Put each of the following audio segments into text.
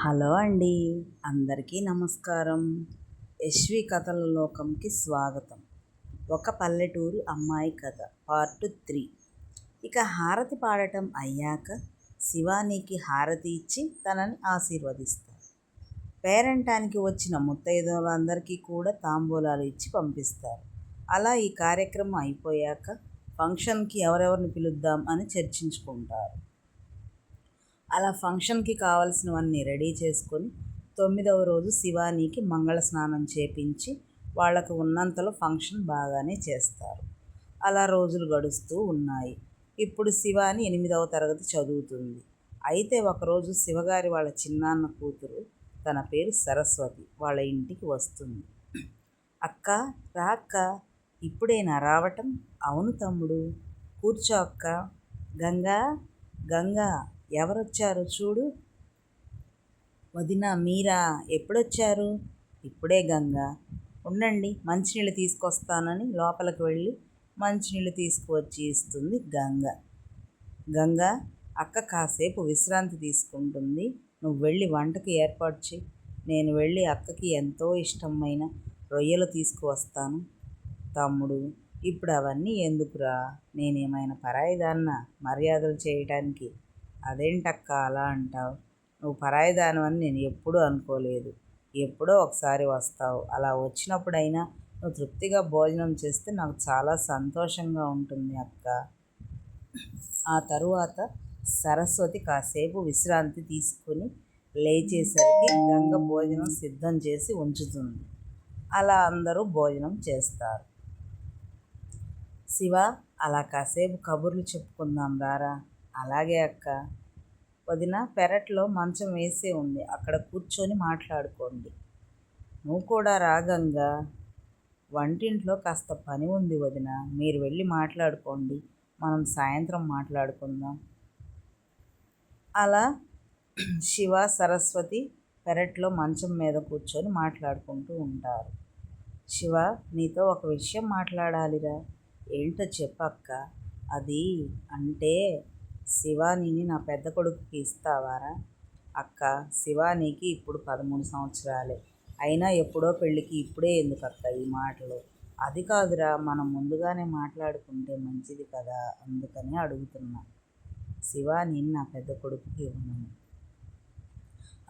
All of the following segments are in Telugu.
హలో అండి, అందరికీ నమస్కారం. యశ్వి కథల లోకంకి స్వాగతం. ఒక పల్లెటూరు అమ్మాయి కథ పార్ట్ 3. ఇక హారతి పాడటం అయ్యాక శివానీకి హారతి ఇచ్చి తనని ఆశీర్వదిస్తారు. పేరంటానికి వచ్చిన ముత్తైదువులందరికీ కూడా తాంబూలాలు ఇచ్చి పంపిస్తారు. అలా ఈ కార్యక్రమం అయిపోయాక ఫంక్షన్కి ఎవరెవరిని పిలుద్దాం అని చర్చించుకుంటారు. అలా ఫంక్షన్కి కావలసినవన్నీ రెడీ చేసుకొని 9వ రోజు శివానీకి మంగళ స్నానం చేపించి వాళ్ళకు ఉన్నంతలో ఫంక్షన్ బాగానే చేస్తారు. అలా రోజులు గడుస్తూ ఉన్నాయి. ఇప్పుడు శివాని 8వ తరగతి చదువుతుంది. అయితే ఒకరోజు శివగారి వాళ్ళ చిన్నాన్న కూతురు, తన పేరు సరస్వతి, వాళ్ళ ఇంటికి వస్తుంది. అక్క రా అక్క, ఇప్పుడేనా రావటం? అవును తమ్ముడు, కూర్చో అక్క. గంగా గంగా ఎవరొచ్చారు చూడు. వదినా మీరా, ఎప్పుడొచ్చారు? ఇప్పుడే గంగా. ఉండండి, మంచినీళ్ళు తీసుకొస్తానని లోపలికి వెళ్ళి మంచినీళ్ళు తీసుకువచ్చి ఇస్తుంది గంగ. గంగా, అక్క కాసేపు విశ్రాంతి తీసుకుంటుంది, నువ్వు వెళ్ళి వంటకి ఏర్పాటు చెయ్యి. నేను వెళ్ళి అక్కకి ఎంతో ఇష్టమైన రొయ్యలు తీసుకువస్తాను. తమ్ముడు, ఇప్పుడు అవన్నీ ఎందుకురా? నేనేమైనా పరాయిదాన్నా మర్యాదలు చేయటానికి? అదేంటక్క అలా అంటావు? నువ్వు పరాయిదానవని నేను ఎప్పుడూ అనుకోలేదు. ఎప్పుడో ఒకసారి వస్తావు. అలా వచ్చినప్పుడైనా నువ్వు తృప్తిగా భోజనం చేస్తే నాకు చాలా సంతోషంగా ఉంటుంది అక్క. ఆ తరువాత సరస్వతి కాసేపు విశ్రాంతి తీసుకుని లేచేసరికి గంగ భోజనం సిద్ధం చేసి ఉంచుతుంది. అలా అందరూ భోజనం చేస్తారు. శివ, అలా కాసేపు కబుర్లు చెప్పుకుందాం రారా. అలాగే అక్క. వదిన, పెరట్లో మంచం వేసే ఉంది, అక్కడ కూర్చొని మాట్లాడుకోండి. నువ్వు కూడా రా గంగా. వంటింట్లో కాస్త పని ఉంది వదిన, మీరు వెళ్ళి మాట్లాడుకోండి, మనం సాయంత్రం మాట్లాడుకుందాం. అలా శివ, సరస్వతి పెరట్లో మంచం మీద కూర్చొని మాట్లాడుకుంటూ ఉంటారు. శివ, నీతో ఒక విషయం మాట్లాడాలిరా. ఏంటో చెప్పక్క. అది అంటే శివానీని నా పెద్ద కొడుకుకి ఇస్తావారా? అక్క, శివానీకి ఇప్పుడు 13 సంవత్సరాలే. అయినా ఎప్పుడో పెళ్ళికి ఇప్పుడే ఎందుకక్క ఈ మాటలు? అది కాదురా, మనం ముందుగానే మాట్లాడుకుంటే మంచిది కదా, అందుకని అడుగుతున్నా. శివానీని నా పెద్ద కొడుకుకి ఇవ్వమని.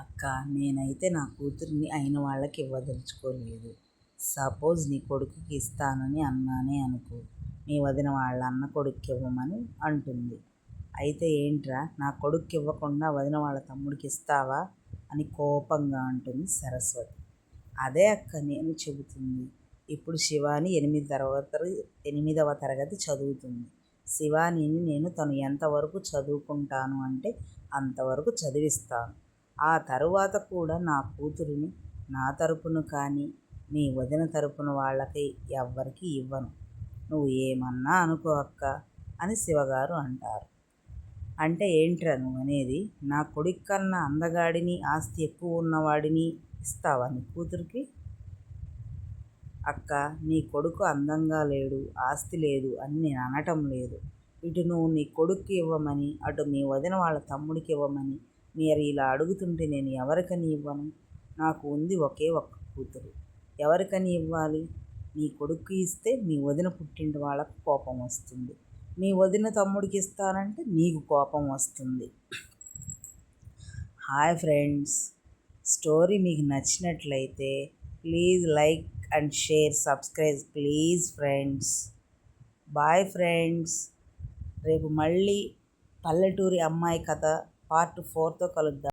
అక్క, నేనైతే నా కూతురిని అయిన వాళ్ళకి ఇవ్వదలుచుకోలేదు. సపోజ్ నీ కొడుకుకి ఇస్తానని అన్నానే అనుకో, మీ వదిన వాళ్ళ అన్న కొడుక్కి ఇవ్వమని అంటుంది. అయితే ఏంట్రా, నా కొడుక్కి ఇవ్వకుండా వదిన వాళ్ళ తమ్ముడికి ఇస్తావా అని కోపంగా అంటుంది సరస్వతి. అదే అక్క నేను చెబుతుంది. ఇప్పుడు శివాని 8వ తరగతి చదువుతుంది. శివానీని నేను తను ఎంతవరకు చదువుకుంటాను అంటే అంతవరకు చదివిస్తాను. ఆ తరువాత కూడా నా కూతురిని నా తరపున కానీ మీ వదిన తరపున వాళ్ళకి ఎవ్వరికి ఇవ్వను. నువ్వు ఏమన్నా అనుకో అక్క అని శివగారు అంటారు. అంటే ఏంట్రా నువ్వు అనేది? నా కొడుకు కన్నా అందగాడిని, ఆస్తి ఎక్కువ ఉన్నవాడిని ఇస్తావా నీ కూతురికి? అక్క, నీ కొడుకు అందంగా లేడు, ఆస్తి లేదు అని నేను అనటం లేదు. ఇటు నువ్వు నీ కొడుక్కి ఇవ్వమని, అటు మీ వదిన వాళ్ళ తమ్ముడికి ఇవ్వమని మీరు ఇలా అడుగుతుంటే నేను ఎవరికని ఇవ్వను? నాకు ఉంది ఒకే ఒక్క కూతురు, ఎవరికని ఇవ్వాలి? నీ కొడుక్కి ఇస్తే మీ వదిన పుట్టింటి వాళ్ళకు కోపం వస్తుంది, మీ వదిన తమ్ముడికి ఇస్తానంటే నీకు కోపం వస్తుంది. హాయ్ ఫ్రెండ్స్, స్టోరీ మీకు నచ్చినట్లయితే please like and share, subscribe please friends. Bye friends. రేపు మళ్ళీ పల్లెటూరి అమ్మాయి కథ పార్ట్ 4తో కలుద్దాం.